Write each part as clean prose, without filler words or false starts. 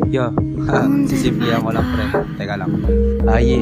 Yo, sisimplihan ko lang pre. Teka lang. Ay,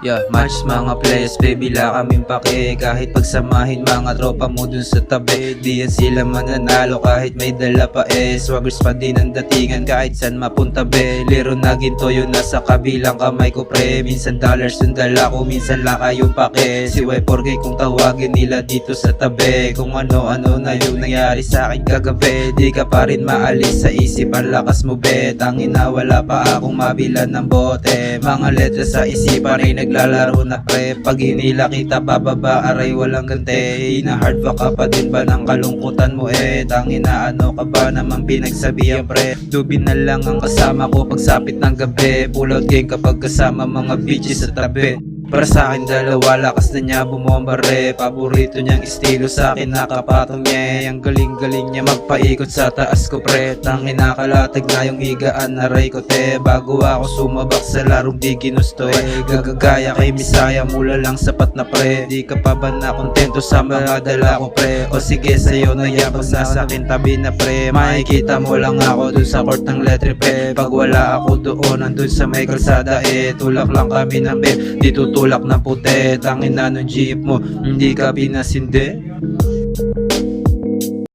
yeah, match mga players, baby, la kaming pake. Kahit pagsamahin mga tropa mo dun sa tabi, di yan sila mananalo kahit may dala pa swaggers pa din ang datingan kahit saan mapunta be. Liro na ginto yun nasa kabilang kamay ko pre. Minsan dollars yung dala ko, minsan laka yung pake. Si Y4K kung tawagin nila dito sa tabi. Kung ano-ano na yung nangyari sa akin kagabi, di ka pa rin maalis sa isip ang lakas mo be. Tangin na wala pa akong mabilan ng bote. Mga letra sa isipan ay naglalaro na pre. Pag hinila kita bababa aray walang gante. Na-hard ka pa din ba ng kalungkutan mo Tangin na ano ka ba naman pinagsabihan pre. Dubin na lang ang kasama ko pagsapit ng gabi. Pull out game kapag kasama mga bitches sa tabi. Para sa akin dalawa, lakas na niya bumombare. Paborito niyang estilo sa akin nakapatong niya. Ang galing-galing niya magpaikot sa taas ko pre. Tangin nakalatag na yung higaan na ray ko te. Bago ako sumabak sa larong di ginusto Gagagaya kay Misaya mula lang sapat na pre. Di ka pa ba na kontento sa mga dala ko pre? O sige sa'yo na yan pag nasa akin tabi na pre. Makikita mo lang ako dun sa court ng letre pre. Pag wala ako doon nandun sa may kalsada tulak lang kami ng bed. Di tutulak na puti. Tangin na nung jeep mo hindi ka pinasindi.